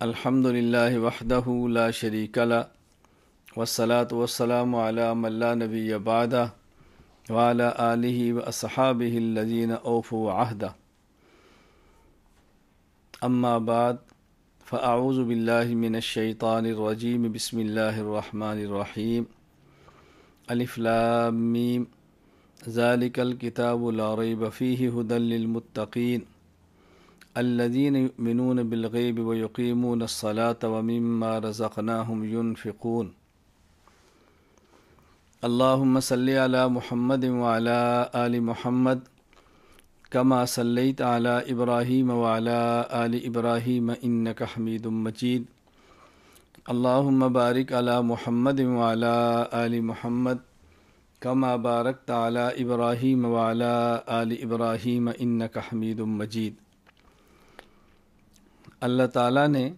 الحمد للہ وحدہ لا شریک لہ والصلاة والسلام علی من لا نبی بعدہ وعلی آلہ واصحابہ الذین اوفوا عہدہ اما بعد فاعوذ باللہ من الشیطان الرجیم بسم اللہ الرحمن الرحیم الف لام میم ذالک الکتاب لا ریب فیہ ھدی للمتقین الذین یؤمنون بالغیب ویقیمون الصلاة ومما رزقناہم ینفقون اللہم صلی علی محمد وعلی آل محمد کما صلیت علی ابراہیم وعلی آل ابراہیم انک حمید مجید اللہم بارک علی محمد وعلی آل محمد کما بارکت علی ابراہیم وعلی آل ابراہیم انک حمید مجید۔ اللہ تعالیٰ نے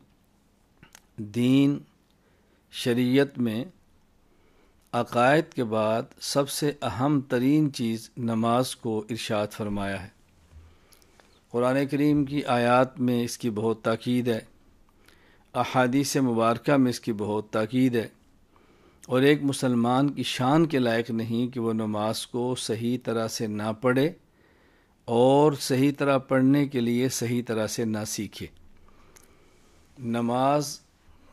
دین شریعت میں عقائد کے بعد سب سے اہم ترین چیز نماز کو ارشاد فرمایا ہے۔ قرآن کریم کی آیات میں اس کی بہت تاکید ہے، احادیث مبارکہ میں اس کی بہت تاکید ہے، اور ایک مسلمان کی شان کے لائق نہیں کہ وہ نماز کو صحیح طرح سے نہ پڑھے اور صحیح طرح پڑھنے کے لیے صحیح طرح سے نہ سیکھے۔ نماز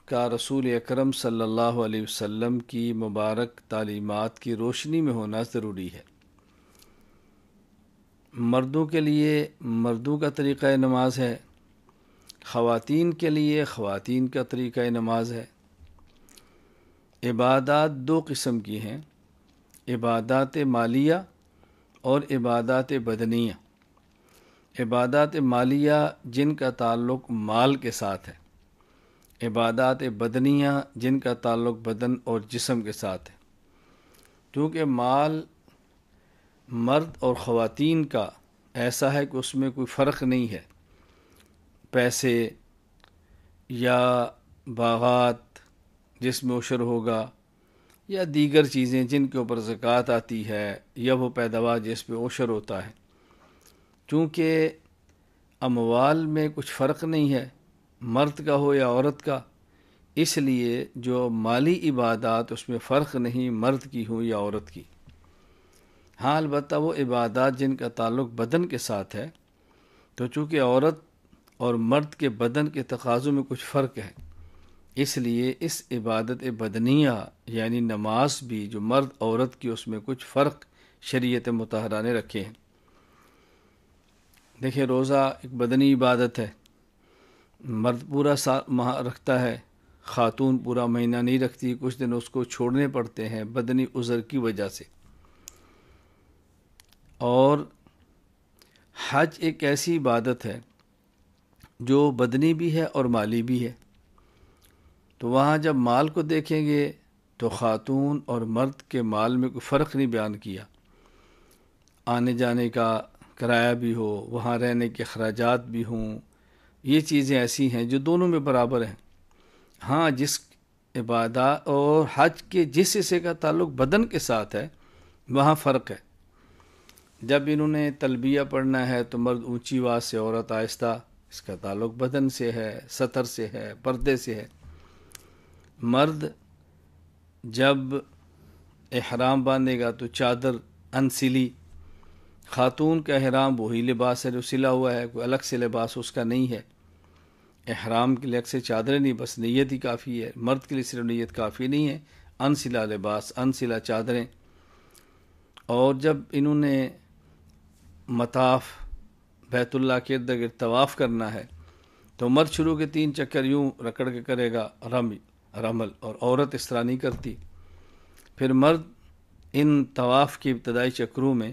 کا رسول اکرم صلی اللہ علیہ وسلم کی مبارک تعلیمات کی روشنی میں ہونا ضروری ہے۔ مردوں کے لیے مردوں کا طریقہ نماز ہے، خواتین کے لیے خواتین کا طریقہ نماز ہے۔ عبادات دو قسم کی ہیں، عبادات مالیہ اور عبادات بدنیہ۔ عبادات مالیہ جن کا تعلق مال کے ساتھ ہے، عبادات بدنیہ جن کا تعلق بدن اور جسم کے ساتھ ہے۔ کیونکہ مال مرد اور خواتین کا ایسا ہے کہ اس میں کوئی فرق نہیں ہے، پیسے یا باغات جس میں عشر ہوگا یا دیگر چیزیں جن کے اوپر زکوٰۃ آتی ہے یا وہ پیداوار جس پہ عشر ہوتا ہے۔ چونکہ اموال میں کچھ فرق نہیں ہے، مرد کا ہو یا عورت کا، اس لیے جو مالی عبادات اس میں فرق نہیں مرد کی ہو یا عورت کی۔ ہاں البتہ وہ عبادات جن کا تعلق بدن کے ساتھ ہے، تو چونکہ عورت اور مرد کے بدن کے تقاضوں میں کچھ فرق ہے، اس لیے اس عبادت بدنیہ یعنی نماز بھی جو مرد عورت کی اس میں کچھ فرق شریعت مطہرہ نے رکھے ہیں۔ دیکھیں، روزہ ایک بدنی عبادت ہے، مرد پورا ماہ رکھتا ہے، خاتون پورا مہینہ نہیں رکھتی، کچھ دن اس کو چھوڑنے پڑتے ہیں بدنی عذر کی وجہ سے۔ اور حج ایک ایسی عبادت ہے جو بدنی بھی ہے اور مالی بھی ہے۔ تو وہاں جب مال کو دیکھیں گے تو خاتون اور مرد کے مال میں کوئی فرق نہیں بیان کیا، آنے جانے کا کرایہ بھی ہو، وہاں رہنے کے اخراجات بھی ہوں، یہ چیزیں ایسی ہیں جو دونوں میں برابر ہیں۔ ہاں جس عبادات اور حج کے جس حصے کا تعلق بدن کے ساتھ ہے وہاں فرق ہے۔ جب انہوں نے تلبیہ پڑھنا ہے تو مرد اونچی آواز سے، عورت آہستہ، اس کا تعلق بدن سے ہے، سطر سے ہے، پردے سے ہے۔ مرد جب احرام باندھے گا تو چادر انسلی، خاتون کا احرام وہی لباس ہے جو سلا ہوا ہے، کوئی الگ سے لباس اس کا نہیں ہے۔ احرام کے لیے اکثر چادریں نہیں، بس نیت ہی کافی ہے۔ مرد کے لیے صرف نیت کافی نہیں ہے، انسلا لباس، انسلا چادریں۔ اور جب انہوں نے مطاف بیت اللہ کے ارد گرد طواف کرنا ہے تو مرد شروع کے 3 چکر یوں رکڑ کے کرے گا، رمل، اور عورت اس طرح نہیں کرتی۔ پھر مرد ان طواف کے ابتدائی چکروں میں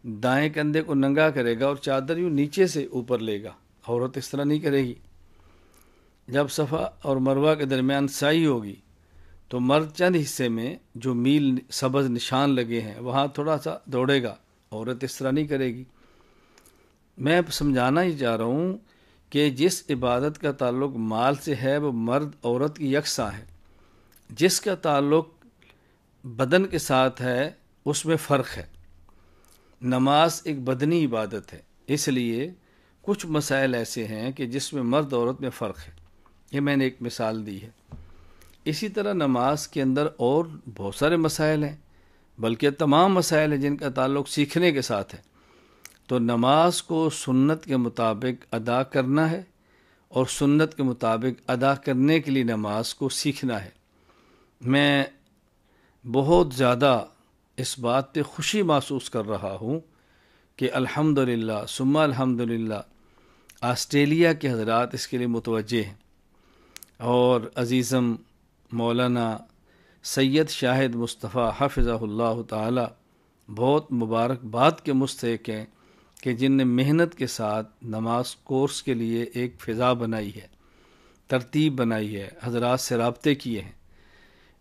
دائیں کندھے کو ننگا کرے گا اور چادر یوں نیچے سے اوپر لے گا، عورت اس طرح نہیں کرے گی۔ جب صفا اور مروہ کے درمیان سعی ہوگی تو مرد چند حصے میں جو میل سبز نشان لگے ہیں وہاں تھوڑا سا دوڑے گا، عورت اس طرح نہیں کرے گی۔ میں سمجھانا ہی چاہ رہا ہوں کہ جس عبادت کا تعلق مال سے ہے وہ مرد عورت کی یکساں ہے، جس کا تعلق بدن کے ساتھ ہے اس میں فرق ہے۔ نماز ایک بدنی عبادت ہے، اس لیے کچھ مسائل ایسے ہیں کہ جس میں مرد عورت میں فرق ہے۔ یہ میں نے ایک مثال دی ہے۔ اسی طرح نماز کے اندر اور بہت سارے مسائل ہیں، بلکہ تمام مسائل ہیں جن کا تعلق سیکھنے کے ساتھ ہے۔ تو نماز کو سنت کے مطابق ادا کرنا ہے، اور سنت کے مطابق ادا کرنے کے لیے نماز کو سیکھنا ہے۔ میں بہت زیادہ اس بات پہ خوشی محسوس کر رہا ہوں کہ الحمدللہ ثم الحمدللہ آسٹریلیا کے حضرات اس کے لیے متوجہ ہیں، اور عزیزم مولانا سید شاہد مصطفیٰ حفظہ اللہ تعالی بہت مبارکباد کے مستحق ہیں کہ جن نے محنت کے ساتھ نماز کورس کے لیے ایک فضا بنائی ہے، ترتیب بنائی ہے، حضرات سے رابطے کیے ہیں۔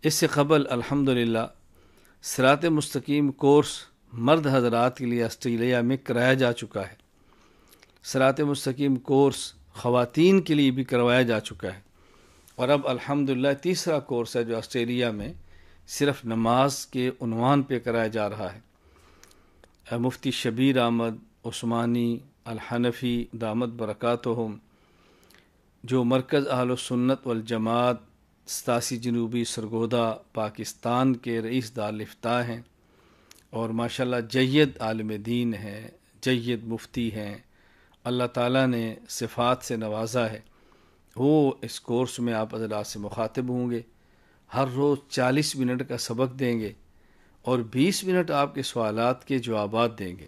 اس سے قبل الحمدللہ صراط مستقیم کورس مرد حضرات کے لیے آسٹریلیا میں کرایا جا چکا ہے، صراط مستقیم کورس خواتین کے لیے بھی کروایا جا چکا ہے، اور اب الحمدللہ تیسرا کورس ہے جو آسٹریلیا میں صرف نماز کے عنوان پہ کرایا جا رہا ہے۔ مفتی شبیر احمد عثمانی الحنفی دامت برکاتہم، جو مرکز اہل السنت والجماعت 87 جنوبی سرگودا پاکستان کے رئیس دارالفتاء ہیں، اور ماشاءاللہ جید عالم دین ہیں، جید مفتی ہیں، اللہ تعالیٰ نے صفات سے نوازا ہے۔ وہ اس کورس میں آپ حضرات سے مخاطب ہوں گے، ہر روز 40 منٹ کا سبق دیں گے، اور 20 منٹ آپ کے سوالات کے جوابات دیں گے۔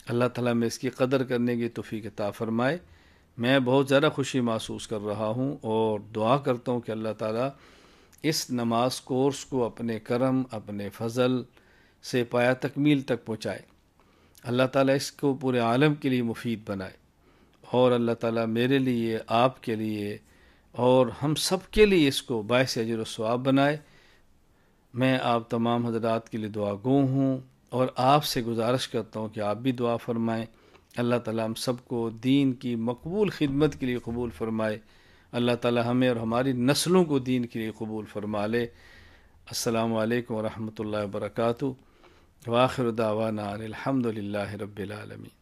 اللہ تعالیٰ میں اس کی قدر کرنے کی توفیق عطا فرمائے۔ میں بہت زیادہ خوشی محسوس کر رہا ہوں، اور دعا کرتا ہوں کہ اللہ تعالیٰ اس نماز کورس کو اپنے کرم، اپنے فضل سے پایہ تکمیل تک پہنچائے۔ اللہ تعالیٰ اس کو پورے عالم کے لیے مفید بنائے، اور اللہ تعالیٰ میرے لیے، آپ کے لیے، اور ہم سب کے لیے اس کو باعث اجر و ثواب بنائے۔ میں آپ تمام حضرات کے لیے دعا گو ہوں، اور آپ سے گزارش کرتا ہوں کہ آپ بھی دعا فرمائیں۔ اللہ تعالیٰ ہم سب کو دین کی مقبول خدمت کے لیے قبول فرمائے۔ اللہ تعالیٰ ہمیں اور ہماری نسلوں کو دین کے لیے قبول فرما لے۔ السلام علیکم ورحمۃ اللہ وبرکاتہ۔ وآخر دعوانا ان الحمد للہ رب العالمین۔